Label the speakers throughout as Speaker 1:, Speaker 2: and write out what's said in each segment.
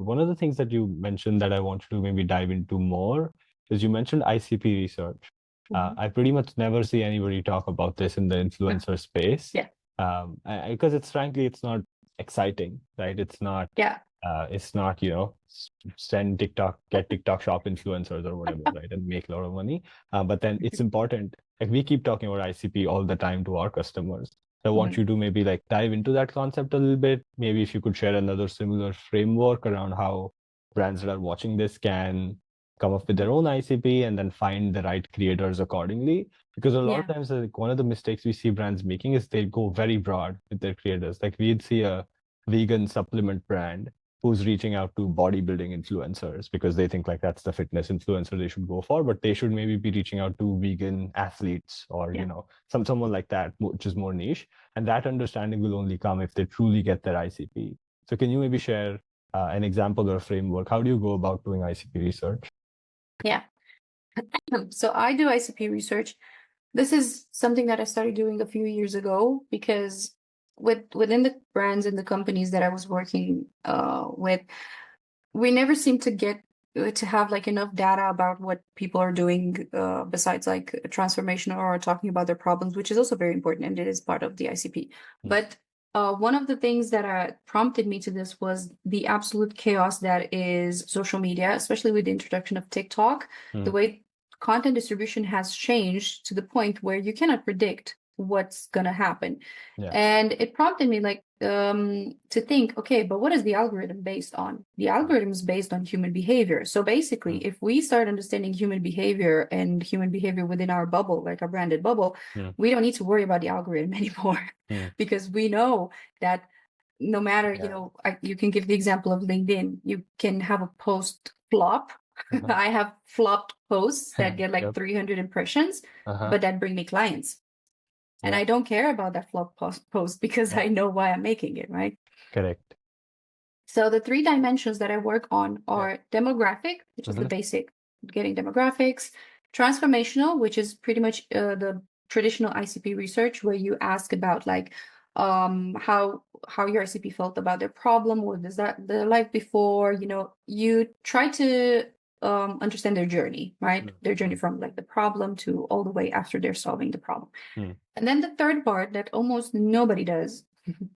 Speaker 1: one of the things that you mentioned that I wanted to maybe dive into more is you mentioned ICP research.
Speaker 2: Mhm.
Speaker 1: I pretty much never see anybody talk about this in the influencer space.
Speaker 2: Yeah.
Speaker 1: Because it's frankly, it's not exciting, right?
Speaker 2: Yeah.
Speaker 1: It's not, send TikTok, get TikTok shop influencers or whatever, right? And make a lot of money. But then it's important. Like we keep talking about ICP all the time to our customers. So I want
Speaker 2: Mhm.
Speaker 1: you to maybe like dive into that concept a little bit. Maybe if you could share another similar framework around how brands that are watching this can come up with their own ICP and then find the right creators accordingly. Because a lot of
Speaker 2: Yeah.
Speaker 1: times, like, one of the mistakes we see brands making is they go very broad with their creators. Like we'd see a vegan supplement brand who's reaching out to bodybuilding influencers because they think like that's the fitness influencer they should go for, but they should maybe be reaching out to vegan athletes or
Speaker 2: Yeah.
Speaker 1: someone like that, which is more niche. And that understanding will only come if they truly get their ICP. So can you maybe share an example or a framework? How do you go about doing ICP research?
Speaker 2: Yeah. So I do ICP research. This is something that I started doing a few years ago because within the brands and the companies that I was working with, we never seem to get to have like enough data about what people are doing besides like transformation or talking about their problems, which is also very important and it is part of the ICP.
Speaker 1: Mm,
Speaker 2: But one of the things that prompted me to this was the absolute chaos that is social media, especially with the introduction of TikTok. The
Speaker 1: mm,
Speaker 2: way content distribution has changed to the point where you cannot predict what's going to happen.
Speaker 1: yeah.
Speaker 2: And it prompted me like to think, okay, but what is the algorithm based on? The algorithm is based on human behavior. So basically,
Speaker 1: Mm,
Speaker 2: if we start understanding human behavior and human behavior within our bubble, like our branded bubble,
Speaker 1: mm,
Speaker 2: we don't need to worry about the algorithm anymore
Speaker 1: mm,
Speaker 2: because we know that no matter,
Speaker 1: yeah.
Speaker 2: you can give the example of LinkedIn, you can have a post flop.
Speaker 1: Uh-huh.
Speaker 2: I have flopped posts that get like
Speaker 1: Yep.
Speaker 2: 300 impressions,
Speaker 1: Uh-huh.
Speaker 2: but that bring me clients. And
Speaker 1: Yeah.
Speaker 2: I don't care about that flop post because
Speaker 1: Yeah.
Speaker 2: I know why I'm making it, right?
Speaker 1: Correct.
Speaker 2: So the three dimensions that I work on
Speaker 1: Yeah.
Speaker 2: are demographic, which is the
Speaker 1: Mm-hmm.
Speaker 2: basic getting demographics, transformational, which is pretty much the traditional ICP research where you ask about like how your ICP felt about their problem, what is that their life before, you try to understand their journey, right?
Speaker 1: Mm,
Speaker 2: Their journey
Speaker 1: mm,
Speaker 2: from like the problem to all the way after they're solving the problem.
Speaker 1: mm,
Speaker 2: And then the third part that almost nobody does,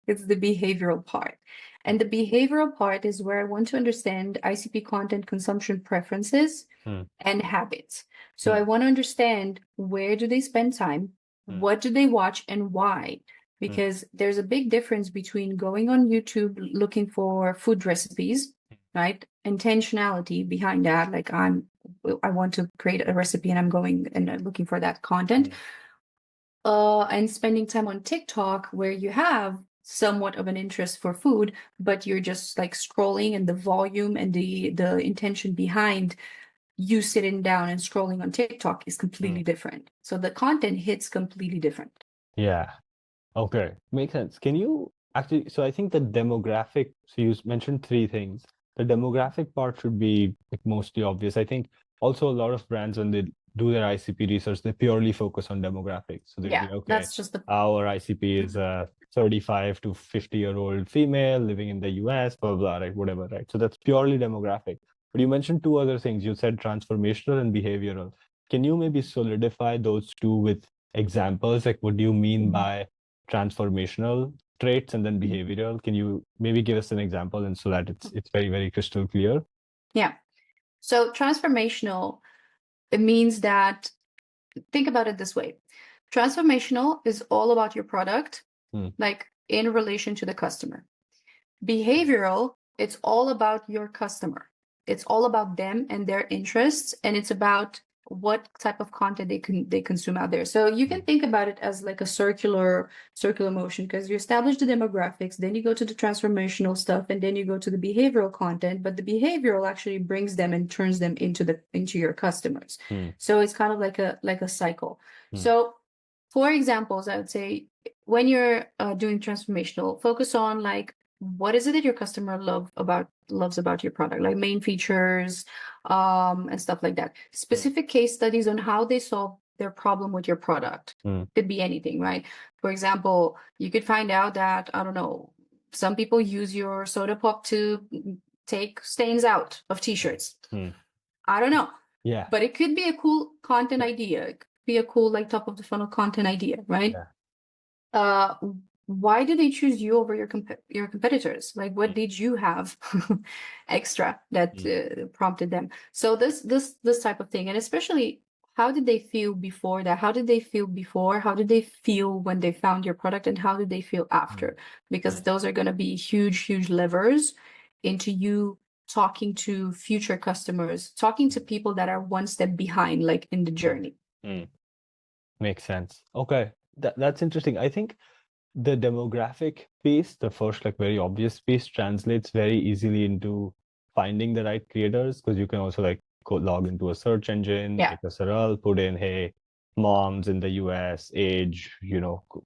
Speaker 2: it's the behavioral part. And the behavioral part is where I want to understand ICP content consumption preferences
Speaker 1: mm,
Speaker 2: and habits. So I
Speaker 1: mm,
Speaker 2: want to understand where do they spend time,
Speaker 1: mm,
Speaker 2: what do they watch, and why.
Speaker 1: mm,
Speaker 2: Because there's a big difference between going on YouTube looking for food recipes, right? Intentionality behind that, like I want to create a recipe and I'm going and looking for that content
Speaker 1: mm,
Speaker 2: and spending time on TikTok where you have somewhat of an interest for food, but you're just like scrolling and the volume and the intention behind you sitting down and scrolling on TikTok is completely
Speaker 1: mm.
Speaker 2: different. So the content hits completely different.
Speaker 1: Yeah. Okay. Makes sense. Can you actually, so I think the demographic, so you mentioned three things. The demographic part should be like mostly obvious. I think also a lot of brands, when they do their ICP research, they purely focus on demographics. So they'll
Speaker 2: Yeah,
Speaker 1: be, okay,
Speaker 2: that's just the
Speaker 1: our ICP is a 35 to 50-year-old female living in the US, blah, blah, right? Whatever, right? So that's purely demographic. But you mentioned two other things. You said transformational and behavioral. Can you maybe solidify those two with examples? Like, what do you mean by transformational traits and then behavioral? Can you maybe give us an example and so that it's very, very crystal clear?
Speaker 2: yeah. So transformational, it means that think about it this way. Transformational is all about your product,
Speaker 1: Hmm.
Speaker 2: like in relation to the customer. Behavioral, it's all about your customer. It's all about them and their interests, and it's about what type of content they consume out there. So you can
Speaker 1: Hmm.
Speaker 2: think about it as like a circular motion because you establish the demographics, then you go to the transformational stuff, and then you go to the behavioral content. But the behavioral actually brings them and turns them into your customers.
Speaker 1: Hmm.
Speaker 2: So it's kind of like a cycle.
Speaker 1: Hmm.
Speaker 2: So for examples, I would say when you're doing transformational, focus on like what is it that your customer loves about your product, like main features and stuff like that.
Speaker 1: Hmm.
Speaker 2: Specific case studies on how they solve their problem with your product.
Speaker 1: Hmm.
Speaker 2: Could be anything, right? For example, you could find out that, I don't know, some people use your soda pop to take stains out of t-shirts.
Speaker 1: Hmm.
Speaker 2: I don't know.
Speaker 1: Yeah.
Speaker 2: But it could be a cool content idea. It could be a cool, like, top of the funnel content idea, right?
Speaker 1: Yeah.
Speaker 2: Why did they choose you over your competitors? Like, what did you have extra that prompted them? So this type of thing, and especially, how did they feel before that? How did they feel before? How did they feel when they found your product, and how did they feel after? Because those are going to be huge levers into you talking to future customers, talking to people that are one step behind, like, in the journey.
Speaker 1: Makes sense. Okay, that's interesting. I think the demographic piece, the first like very obvious piece, translates very easily into finding the right creators, because you can also like go log into a search engine,
Speaker 2: Yeah.
Speaker 1: like a Saral, put in, hey, moms in the US, age,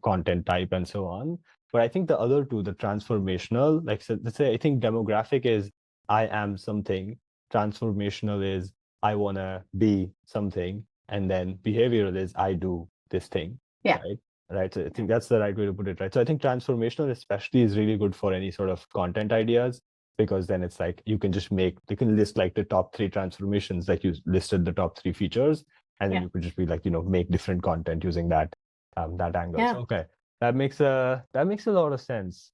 Speaker 1: content type, and so on. But I think the other two, the transformational, like, so let's say, I think demographic is I am something, transformational is I want to be something, and then behavioral is I do this thing.
Speaker 2: Yeah.
Speaker 1: Right. So I think that's the right way to put it, right? So I think transformational especially is really good for any sort of content ideas, because then it's like you can list like the top 3 transformations, like you listed the top 3 features, and then you could just be like, make different content using that angle.
Speaker 2: Yeah.
Speaker 1: So, okay, that makes a lot of sense.